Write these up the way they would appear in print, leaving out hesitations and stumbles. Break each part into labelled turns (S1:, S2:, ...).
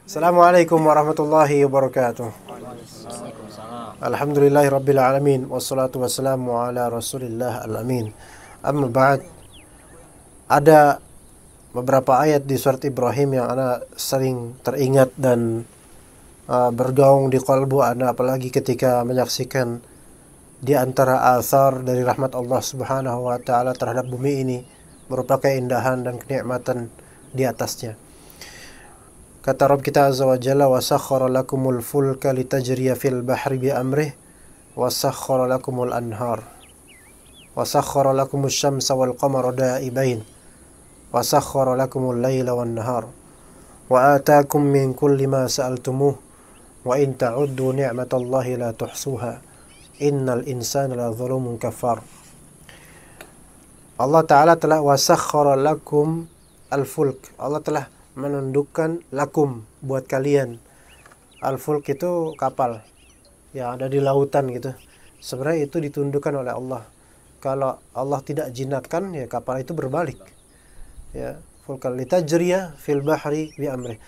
S1: Assalamualaikum warahmatullahi wabarakatuh. Alhamdulillahirabbil alamin wassalatu wassalamu ala Rasulillah al-amin. Amma ba'd. Ada beberapa ayat di surat Ibrahim yang ana sering teringat dan bergaung di qalbu ana, apalagi ketika menyaksikan di antara athar dari rahmat Allah Subhanahu wa taala terhadap bumi ini merupakan keindahan dan kenikmatan di atasnya. Kata Rabb kita Azza wa Jalla, wa sakhkhara lakumul fulka litajriya fil bahri bi amrih wa sakhkhara lakumul anhar wa sakhkhara lakumus syamsa wal qamara da'ibain wa sakhkhara lakumul laila wan nahar wa ataakum min kulli ma sa'altumuh wa in ta'uddu ni'matallahi la tuhsuha innal insana la zalumun kafar. Allah Ta'ala telah wa sakhkhara lakum al-fulk. Allah telah menundukkan lakum buat kalian. Al-fulk itu kapal yang ada di lautan gitu. Sebenarnya itu ditundukkan oleh Allah. Kalau Allah tidak jinakkan, ya kapal itu berbalik. Ya, fulkal litajriya fil bahri bi amri.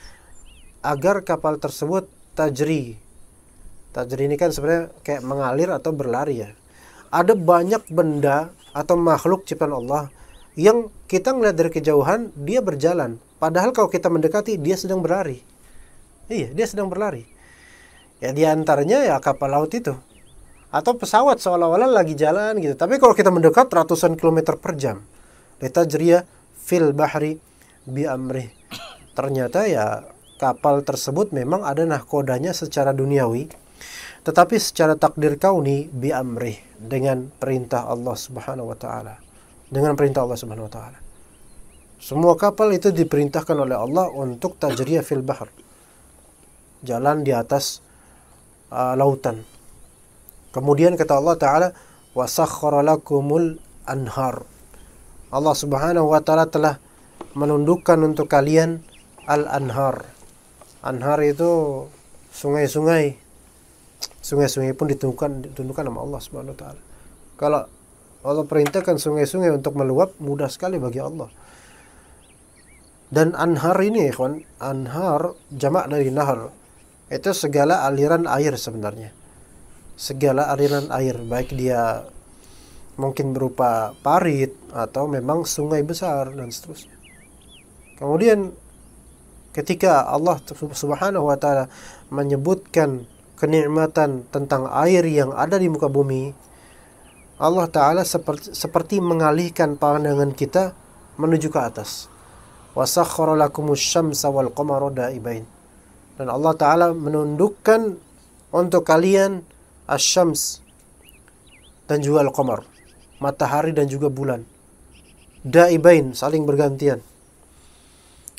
S1: Agar kapal tersebut tajri. Tajri ini kan sebenarnya kayak mengalir atau berlari ya. Ada banyak benda atau makhluk ciptaan Allah yang kita ngeliat dari kejauhan dia berjalan. Padahal kalau kita mendekati dia sedang berlari. Iya, dia sedang berlari. Ya di antaranya ya kapal laut itu. Atau pesawat seolah-olah lagi jalan gitu. Tapi kalau kita mendekat ratusan kilometer per jam. Litajriya fil bahri bi amrih. Ternyata ya kapal tersebut memang ada nahkodanya secara duniawi. Tetapi secara takdir kauni bi amrih, dengan perintah Allah Subhanahu wa taala. Dengan perintah Allah Subhanahu wa taala. Semua kapal itu diperintahkan oleh Allah untuk tajriya fil bahr. Jalan di atas lautan. Kemudian kata Allah Ta'ala, wa sakhkhara lakumul anhar. Allah Subhanahu wa taala telah menundukkan untuk kalian al-anhar. Anhar itu sungai-sungai. Sungai-sungai pun ditundukkan sama Allah Subhanahu wa taala. Kalau Allah perintahkan sungai-sungai untuk meluap, mudah sekali bagi Allah. Dan anhar ini, ikhwan, anhar jamak dari nahar. Itu segala aliran air sebenarnya. Segala aliran air, baik dia mungkin berupa parit atau memang sungai besar dan seterusnya. Kemudian ketika Allah Subhanahu wa taala menyebutkan kenikmatan tentang air yang ada di muka bumi, Allah Ta'ala seperti mengalihkan pandangan kita menuju ke atas. Wa sakhkhara lakumus syamsa wal qamara da'ibain. Dan Allah Ta'ala menundukkan untuk kalian asy-syams dan juga al-qamar, matahari dan juga bulan. Da'ibain, saling bergantian.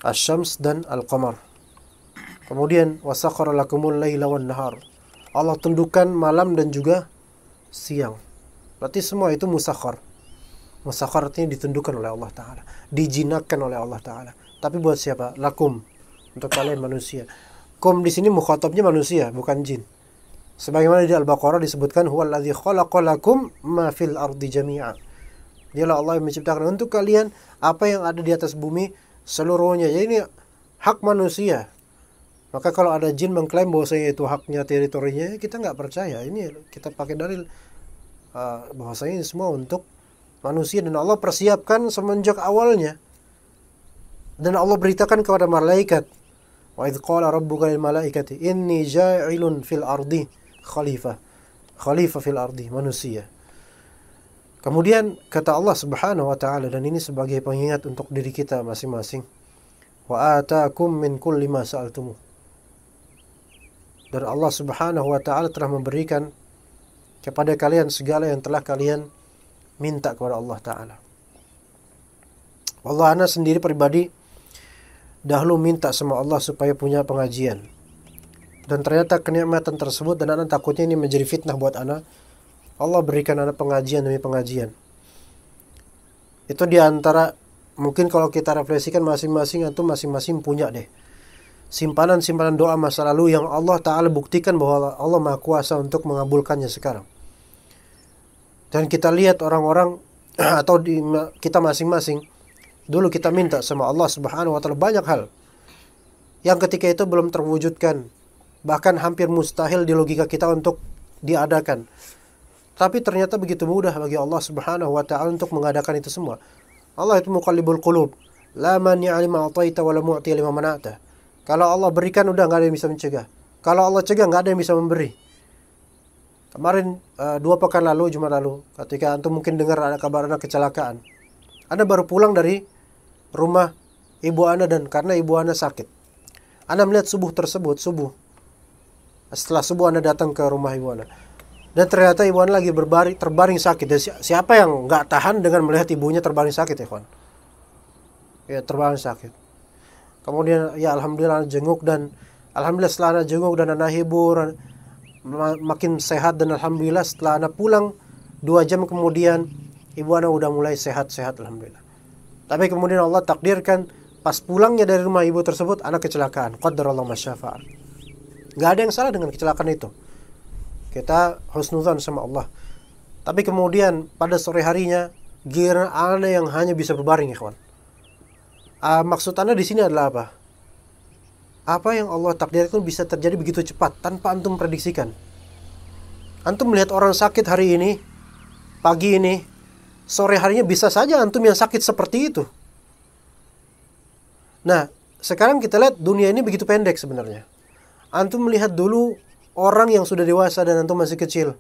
S1: Asy-syams dan al-qamar. Kemudian wa sakhkhara lakumul laila wan nahar. Allah tundukkan malam dan juga siang. Berarti semua itu musakhkhar. Musakhkhar artinya ditundukkan oleh Allah Ta'ala, dijinakkan oleh Allah Ta'ala. Tapi buat siapa? Lakum, untuk kalian manusia. Kum di sini mukhatabnya manusia, bukan jin. Sebagaimana di Al-Baqarah disebutkan, huwallazi khalaqa lakum ma fil ardi jami'a. Dialah Allah yang menciptakan untuk kalian apa yang ada di atas bumi seluruhnya. Jadi ini hak manusia. Maka kalau ada jin mengklaim bahwasanya itu haknya, teritorinya, kita nggak percaya. Ini kita pakai dalil bahwasanya ini semua untuk manusia, dan Allah persiapkan semenjak awalnya. Dan Allah beritakan kepada malaikat, wa idz qala rabbuka lil malaikati inni ja'ilun fil ardi khalifah. Khalifah fil ardi, manusia. Kemudian kata Allah Subhanahu wa taala, dan ini sebagai pengingat untuk diri kita masing-masing, wa ataakum min kulli ma sa'altumuh. Dan Allah Subhanahu wa taala telah memberikan kepada kalian segala yang telah kalian minta kepada Allah Ta'ala. Allah, ana sendiri pribadi dahulu minta sama Allah supaya punya pengajian. Dan ternyata kenikmatan tersebut, dan ana takutnya ini menjadi fitnah buat ana, Allah berikan ana pengajian demi pengajian. Itu diantara, mungkin kalau kita refleksikan masing-masing, atau masing-masing punya deh simpanan-simpanan doa masa lalu yang Allah Ta'ala buktikan bahwa Allah Maha Kuasa untuk mengabulkannya sekarang. Dan kita lihat orang-orang atau kita masing-masing, dulu kita minta sama Allah Subhanahu wa taala banyak hal yang ketika itu belum terwujudkan, bahkan hampir mustahil di logika kita untuk diadakan. Tapi ternyata begitu mudah bagi Allah Subhanahu wa taala untuk mengadakan itu semua. Allah itu muqallibul qulub. La mani'a lima ataita wa la mu'ti lima mana'ta. Kalau Allah berikan udah nggak ada yang bisa mencegah. Kalau Allah cegah nggak ada yang bisa memberi. Kemarin 2 pekan lalu, Jumat lalu, ketika antum mungkin dengar ada kabar anak kecelakaan. Anda baru pulang dari rumah ibu Anda dan karena ibu Anda sakit. Anda melihat subuh. Setelah subuh Anda datang ke rumah ibu Anda. Dan ternyata ibu Anda lagi terbaring sakit. Dan siapa yang nggak tahan dengan melihat ibunya terbaring sakit, ya kawan? Ya, terbaring sakit. Kemudian ya alhamdulillah Anda jenguk, dan alhamdulillah setelah Anda jenguk dan Anda hibur, makin sehat, dan alhamdulillah setelah Anda pulang 2 jam kemudian ibu Anda udah mulai sehat-sehat, alhamdulillah. Tapi kemudian Allah takdirkan pas pulangnya dari rumah ibu tersebut anak kecelakaan. Qadarallahu ma syaa fa'al. Gak ada yang salah dengan kecelakaan itu. Kita husnudzan sama Allah. Tapi kemudian pada sore harinya giliran Anda yang hanya bisa berbaring, ya kawan. Maksud Anda di sini adalah apa? Apa yang Allah takdirkan bisa terjadi begitu cepat tanpa antum prediksikan. Antum melihat orang sakit hari ini, pagi ini, sore harinya bisa saja antum yang sakit seperti itu. Nah, sekarang kita lihat dunia ini begitu pendek sebenarnya. Antum melihat dulu orang yang sudah dewasa dan antum masih kecil.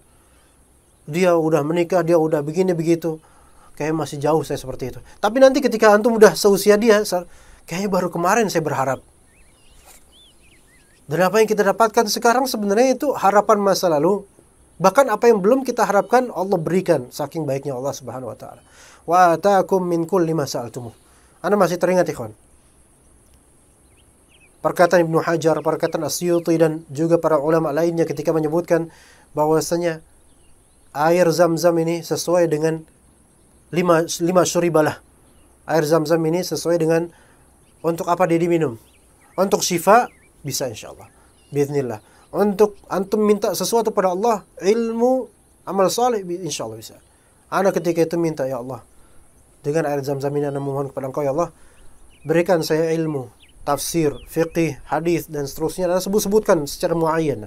S1: Dia udah menikah, dia udah begini begitu. Kayaknya masih jauh saya seperti itu. Tapi nanti ketika antum udah seusia dia, kayaknya baru kemarin saya berharap. Dan apa yang kita dapatkan sekarang sebenarnya itu harapan masa lalu. Bahkan apa yang belum kita harapkan Allah berikan, saking baiknya Allah Subhanahu wa taala. Wa ataakum min kulli ma sa'altumuh. Anda masih teringat, ikhwan? Perkataan Ibnu Hajar, perkataan Asyuti dan juga para ulama lainnya ketika menyebutkan bahwasanya air Zam-Zam ini sesuai dengan 5 syuribalah. Air Zam-Zam ini sesuai dengan untuk apa dia diminum? Untuk syifa bisa insyaallah. Biiznillah. Untuk antum minta sesuatu pada Allah, ilmu, amal saleh insyaallah bisa. Ana ketika itu minta, ya Allah, dengan air Zam-Zam ini ana memohon kepada Engkau, ya Allah, berikan saya ilmu, tafsir, fiqih, hadis dan seterusnya. Dan sebutkan secara muayyan.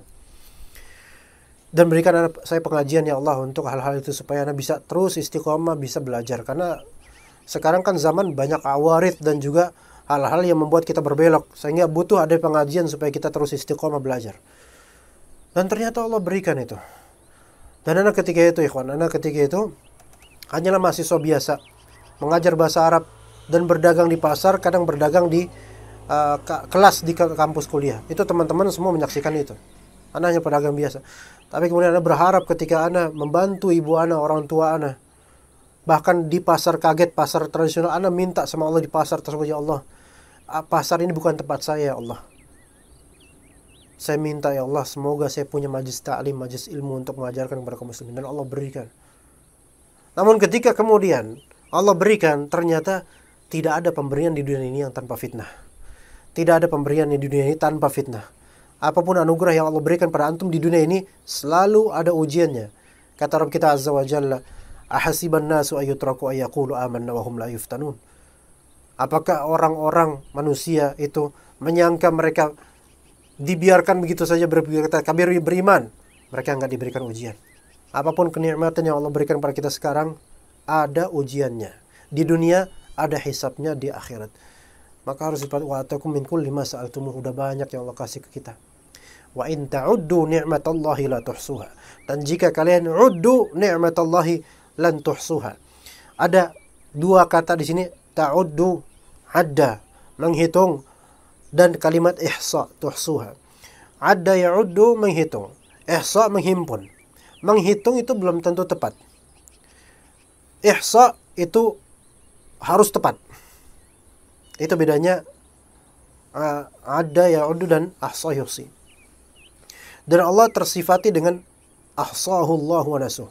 S1: Dan berikan saya pengajian, ya Allah, untuk hal-hal itu supaya Anda bisa terus istiqomah, bisa belajar. Karena sekarang kan zaman banyak awarid dan juga hal-hal yang membuat kita berbelok, sehingga butuh ada pengajian supaya kita terus istiqomah belajar. Dan ternyata Allah berikan itu. Dan anak ketika itu, ikhwan, anak ketika itu hanyalah mahasiswa biasa, mengajar bahasa Arab dan berdagang di pasar, kadang berdagang di kelas di kampus kuliah. Itu teman-teman semua menyaksikan itu. Anak hanya pedagang biasa. Tapi kemudian Anda berharap ketika Anda membantu ibu Anda, orang tua Anda, bahkan di pasar kaget, pasar tradisional, Anda minta sama Allah di pasar tersebut, ya Allah, pasar ini bukan tempat saya, ya Allah. Saya minta, ya Allah, semoga saya punya majlis ta'lim, majlis ilmu untuk mengajarkan kepada kaum muslimin. Dan Allah berikan. Namun ketika kemudian Allah berikan, ternyata tidak ada pemberian di dunia ini yang tanpa fitnah. Tidak ada pemberian di dunia ini tanpa fitnah. Apapun anugerah yang Allah berikan pada antum di dunia ini, selalu ada ujiannya. Kata Rabb kita Azza wa Jalla, ahasiban nasu ayyutraku ayyaqulu amanna wa hum la yuftanun. Apakah orang-orang manusia itu menyangka mereka dibiarkan begitu saja berkata kabir beriman? Mereka enggak diberikan ujian. Apapun kenikmatan yang Allah berikan pada kita sekarang, ada ujiannya. Di dunia ada hisabnya di akhirat. Maka harus diperhatikan, wa atakum min kulli ma sa'altumuh, udah banyak yang Allah kasih ke kita. Wa in ta'uddu ni'matallahi la tuhsuha. Dan jika kalian uddu ni'matallahi lan tuhsuha. Ada 2 kata di sini, ta'uddu, adda, menghitung, dan kalimat ihsa, tuhsuha. Adda ya'uddu, menghitung. Ihsa, menghimpun. Menghitung itu belum tentu tepat. Ihsa itu harus tepat. Itu bedanya ada ya'uddu dan ahsa yuhsi. Dan Allah tersifati dengan ahsahullahu wa nasuh.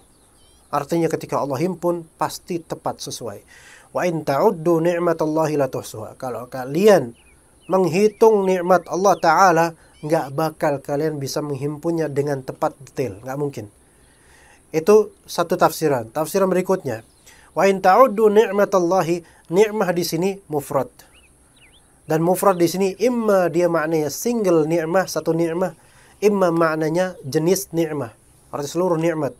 S1: Artinya ketika Allah himpun pasti tepat sesuai. Wa in ta'uddu ni'matallahi la tuhsuha. Kalau kalian menghitung nikmat Allah Ta'ala, nggak bakal kalian bisa menghimpunnya dengan tepat detail. Nggak mungkin. Itu satu tafsiran. Tafsiran berikutnya, wa in ta'uddu ni'matallahi, ni'mah di sini mufrad. Dan mufrad di sini imma dia maknanya single ni'mah, satu ni'mah, imma maknanya jenis ni'mah, arti seluruh nikmat.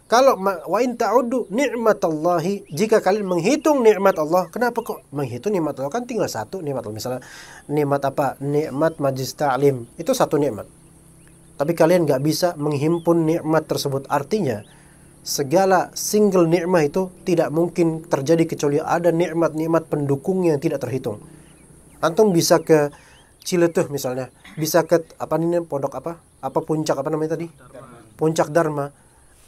S1: Kalau wa in ta'uddu ni'matallahi, jika kalian menghitung nikmat Allah, kenapa kok menghitung nikmat Allah? Kan tinggal satu nikmat Allah. Misalnya nikmat apa? Nikmat majlis ta'lim, itu satu nikmat. Tapi kalian nggak bisa menghimpun nikmat tersebut. Artinya segala single nikmat itu tidak mungkin terjadi kecuali ada nikmat-nikmat pendukungnya yang tidak terhitung. Antum bisa ke Ciletuh misalnya, bisa ke apa ini pondok apa? Apa puncak apa namanya tadi? Puncak Dharma.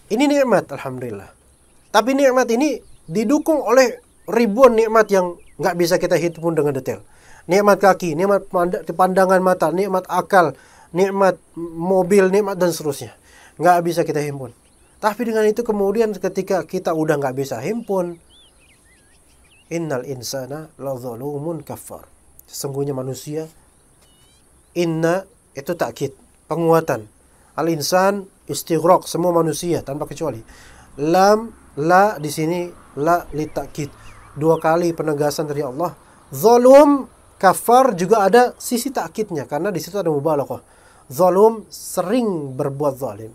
S1: Ini nikmat, alhamdulillah. Tapi nikmat ini didukung oleh ribuan nikmat yang nggak bisa kita hitung dengan detail. Nikmat kaki, nikmat pandangan mata, nikmat akal, nikmat mobil, nikmat dan seterusnya. Nggak bisa kita himpun. Tapi dengan itu kemudian ketika kita udah nggak bisa himpun, innal insana ladzalumun kafar. Sesungguhnya manusia, inna itu takkid, penguatan. Al-insan istighraq, semua manusia tanpa kecuali. Lam, la di sini la li takkid. Dua kali penegasan dari Allah. Zalum, kafar juga ada sisi takkidnya karena di situ ada mubalaghah. Zalum sering berbuat zalim.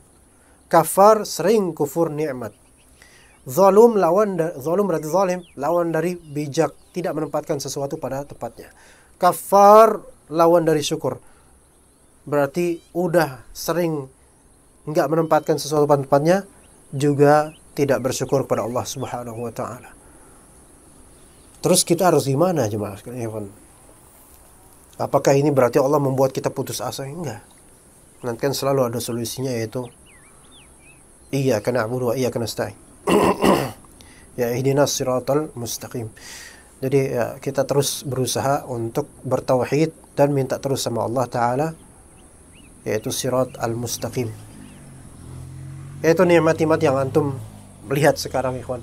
S1: Kafar sering kufur nikmat. Zalum zalum berarti zalim, lawan dari bijak, tidak menempatkan sesuatu pada tempatnya. Kafar lawan dari syukur. Berarti udah sering nggak menempatkan sesuatu pada tempatnya, juga tidak bersyukur kepada Allah Subhanahu wa taala. Terus kita harus gimana jemaah sekalian? Apakah ini berarti Allah membuat kita putus asa? Enggak. Nanti kan selalu ada solusinya, yaitu iyyaka na'budu wa iyyaka nasta'in. Ya ihdinas siratal mustaqim. Jadi ya, kita terus berusaha untuk bertauhid dan minta terus sama Allah Ta'ala, yaitu sirat al-mustaqim. Yaitu nikmat-nikmat yang antum lihat sekarang, ikhwan.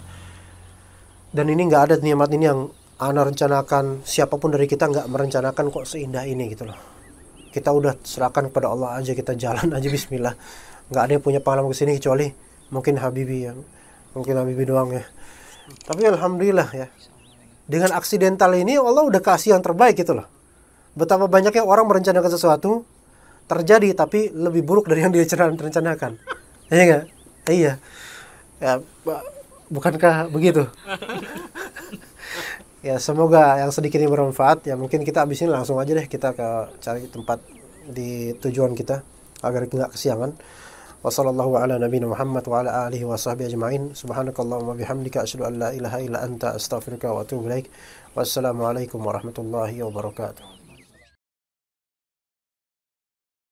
S1: Dan ini nggak ada nikmat ini yang ana rencanakan, siapapun dari kita nggak merencanakan kok seindah ini gitu loh. Kita udah serahkan kepada Allah aja, kita jalan aja bismillah. Nggak ada yang punya pengalaman kesini kecuali mungkin Habibi doang ya. Tapi alhamdulillah ya, dengan aksidental ini Allah udah kasih yang terbaik gitu loh. Betapa banyaknya orang merencanakan sesuatu terjadi tapi lebih buruk dari yang dia rencanakan. Iya nggak? Iya. Ya, bukankah begitu? Ya semoga yang sedikit ini bermanfaat. Ya mungkin kita abis ini langsung aja deh kita cari tempat di tujuan kita agar nggak kesiangan. Wassallallahu ala nabiyina Muhammad wa ala alihi wa sahbihi ajma'in. Subhanakallahumma bihamdika asyhadu an la ilaha illa anta astaghfiruka wa atubu ilaik. Wassalamualaikum warahmatullahi wabarakatuh.